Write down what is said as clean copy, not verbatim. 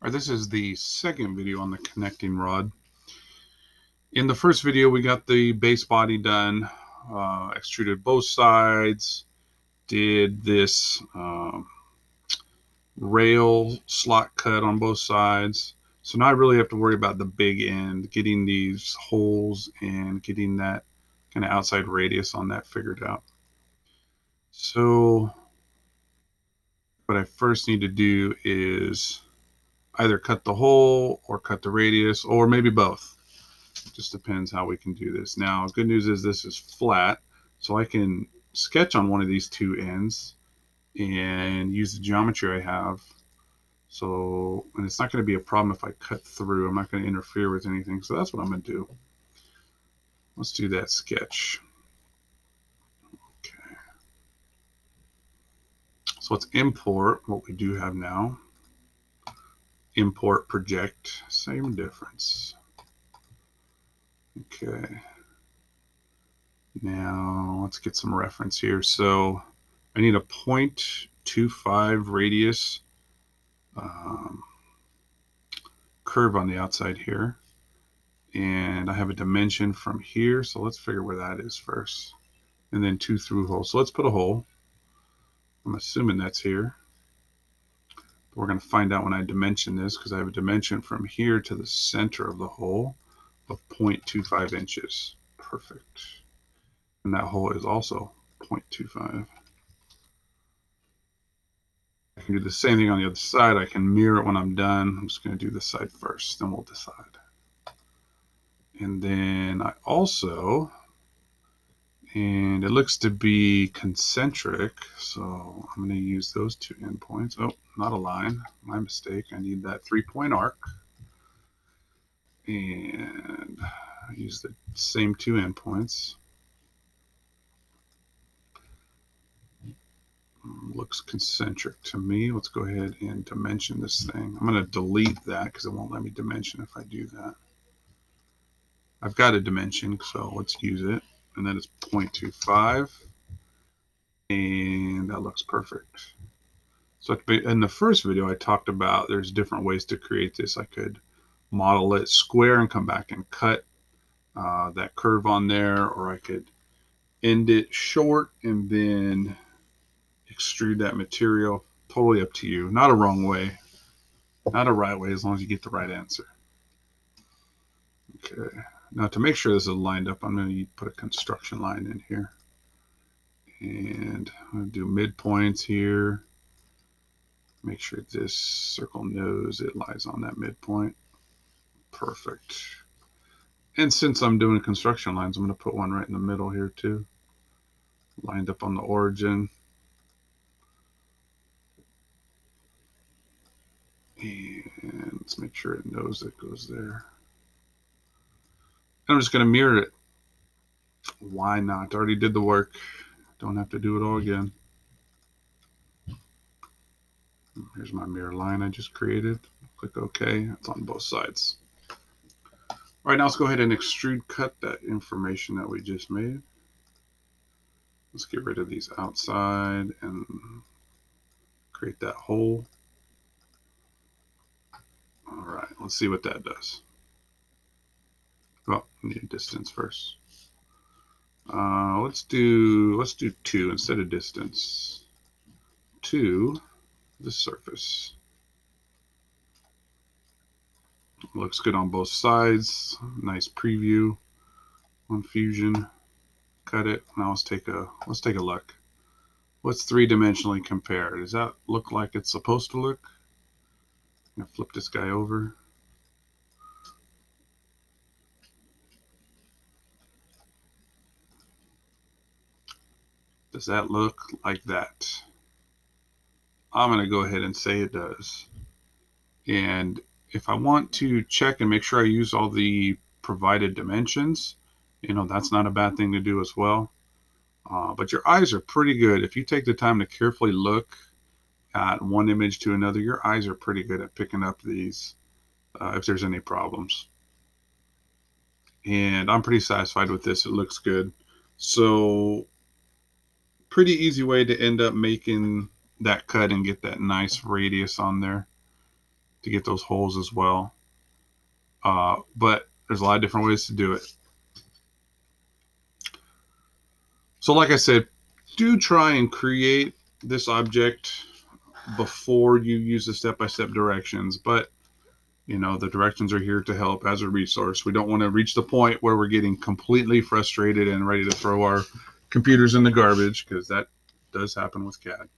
Alright, this is the second video on the connecting rod. In the first video, we got the base body done, extruded both sides, did this rail slot cut on both sides. So now I really have to worry about the big end, getting these holes and getting that kind of outside radius on that figured out. So what I first need to do is either cut the hole or cut the radius, or maybe both. It just depends how we can do this. Now, good news is this is flat, so I can sketch on one of these two ends and use the geometry I have. So, and it's not going to be a problem if I cut through. I'm not going to interfere with anything, so that's what I'm going to do. Let's do that sketch. Okay. So let's import what we do have now. Import project, same difference. Okay. Now let's get some reference here. So I need a 0.25 radius curve on the outside here. And I have a dimension from here. So let's figure where that is first. And then 2 through holes. So let's put a hole. I'm assuming that's here. We're going to find out when I dimension this, because I have a dimension from here to the center of the hole of 0.25 inches. Perfect. And that hole is also 0.25. I can do the same thing on the other side. I can mirror it when I'm done. I'm just going to do this side first, then we'll decide. And then I also, and it looks to be concentric, so I'm going to use those two endpoints. Oh, not a line. My mistake. I need that 3-point arc. And I use the same two endpoints. Looks concentric to me. Let's go ahead and dimension this thing. I'm going to delete that because it won't let me dimension if I do that. I've got a dimension, so let's use it. And then it's 0.25. And that looks perfect. So in the first video, I talked about there's different ways to create this. I could model it square and come back and cut that curve on there, or I could end it short and then extrude that material. Totally up to you. Not a wrong way, not a right way, as long as you get the right answer. Okay, now to make sure this is lined up, I'm going to put a construction line in here, and I'm going to do midpoints here. Make sure this circle knows it lies on that midpoint. Perfect. And since I'm doing construction lines, I'm going to put one right in the middle here too, lined up on the origin. And let's make sure it knows it goes there. And I'm just going to mirror it. Why not? I already did the work. Don't have to do it all again. Here's my mirror line I just created. Click OK. It's on both sides. All right, now let's go ahead and extrude cut that information that we just made. Let's get rid of these outside and create that hole. All right, let's see what that does. Well, we need distance first. Let's do 2 instead of distance. 2 the surface. Looks good on both sides. Nice preview on Fusion. Cut it. Now let's take a look. What's 3-dimensionally compared? Does that look like it's supposed to look? I'm gonna flip this guy over. Does that look like that? I'm going to go ahead and say it does. And if I want to check and make sure I use all the provided dimensions, that's not a bad thing to do as well. But your eyes are pretty good. If you take the time to carefully look at one image to another, your eyes are pretty good at picking up these if there's any problems. And I'm pretty satisfied with this. It looks good. So pretty easy way to end up making that cut and get that nice radius on there to get those holes as well. But there's a lot of different ways to do it. So like I said, do try and create this object before you use the step-by-step directions. But, you know, the directions are here to help as a resource. We don't want to reach the point where we're getting completely frustrated and ready to throw our computers in the garbage, because that does happen with CAD.